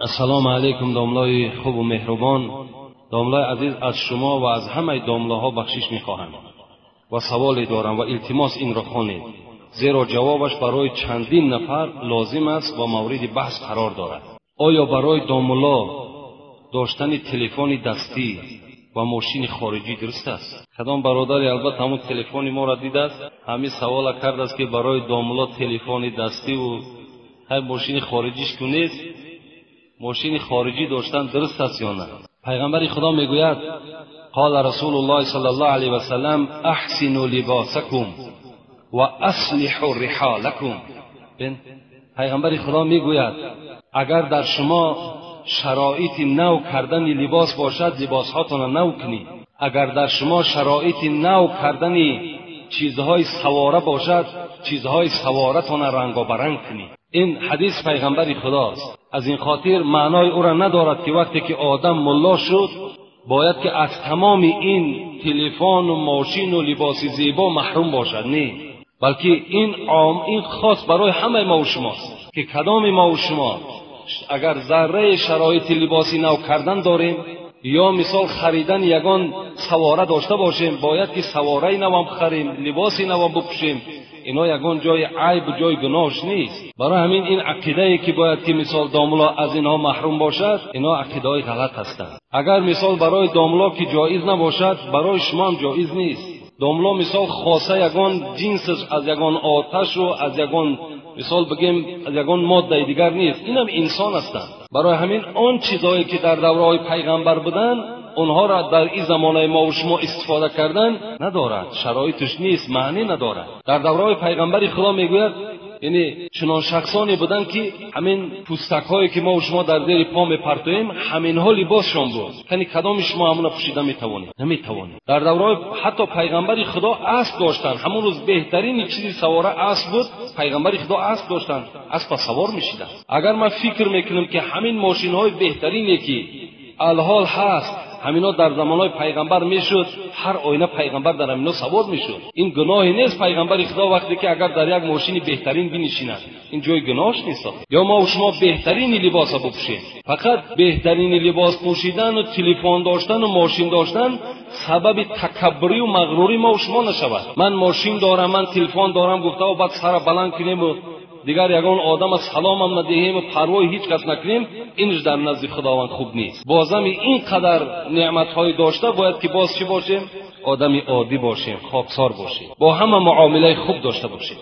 السلام علیکم داملای خوب و مهربان. داملای عزیز، از شما و از همه داملاها بخشش میخواهم و سوالی دارم و التماس این را خوانید، زیرا جوابش برای چندین نفر لازم است و مورد بحث قرار دارد. آیا برای داملا داشتن تلفن دستی و ماشین خارجی درست است؟ کدام برادری البته همون تلفن ما را دیده است، همین سوال کرد است که برای داملا تلفن دستی و ماشین خارجیش که نیست، ماشین خارجی داشتن درست است یا نه؟ پیغمبر خدا میگوید قال رسول الله صلی الله علیه و سلم احسنوا لباسکم و اصلحوا رحالکم. پیغمبر خدا میگوید اگر در شما شرایط نو کردن لباس باشد، لباسهاتون را نو کنید. اگر در شما شرایط نو کردن چیزهای سواره باشد، چیزهای سوارتون را رنگ و برنگ کنید. این حدیث پیغمبر خداست. از این خاطر معنای او را ندارد که وقتی که آدم ملا شد باید که از تمام این تلفن و ماشین و لباس زیبا محروم باشد. نه، بلکه این خاص برای همه ما و شماست که کدام ما و شما اگر ذره شرایط لباسی نو کردن داریم یا مثال خریدن یگان سواره داشته باشیم، باید که سواره نو هم خریم، لباسی نو هم بپوشیم. اینا یگان جای عیب و جای گناهش نیست. برای همین این عقیده که باید که مثال داملا از اینها محروم باشد، اینا عقیده های غلط هستند. اگر مثال برای داملا که جایز نباشد، برای شما هم جایز نیست. داملا مثال خاصه یگان جنسش از یگان آتش و از یگان مثال بگیم از یگان ماده دیگر نیست، اینم انسان هستند. برای همین آن چیزایی که در دورهای پیغمبر بودن اونها را در این زمانه ما و شما استفاده کردن ندارد، شرایطش نیست، معنی ندارد. در دورهای پیغمبر خدا میگوید یعنی چنان شخصانی بودن که همین پوستک هایی که ما و شما در زیر پا میپرتویم همین ها لباسشان بود. یعنی کدام شما همون پوشیده میتوانید؟ نمیتوانید. در دورهای حتی پیغمبر خدا اسب داشتن، همون روز بهترین چیزی سواره اسب بود. پیغمبر خدا اسب داشتن، اسب سوار میشیدن. اگر من فکر میکنم که همین ماشین های بهترینی که الحال هست همینا در زمانهای پیغمبر میشد، هر آینه پیغمبر در همینا سوار میشد. این گناهی نیست. پیغمبر خدا وقتی که اگر در یک ماشین بهترین بنشیند این جای گناهش نیست. یا ما و شما بهترین لباس بپوشیم. فقط بهترین لباس پوشیدن و تلفن داشتن و ماشین داشتن سبب تکبری و مغروری ما و شما نشود. من ماشین دارم، من تلفن دارم گفته و بعد سر بلند کنیم و دیگر یگان آدم سلام هم ندهیم و پروای هیچ کس نکنیم، اینش در نزد خداوند خوب نیست. بازم اینقدر نعمت‌های داشته باید که باز چی باشیم؟ آدمی عادی باشیم، خاکسار باشیم، با همه معامله خوب داشته باشیم.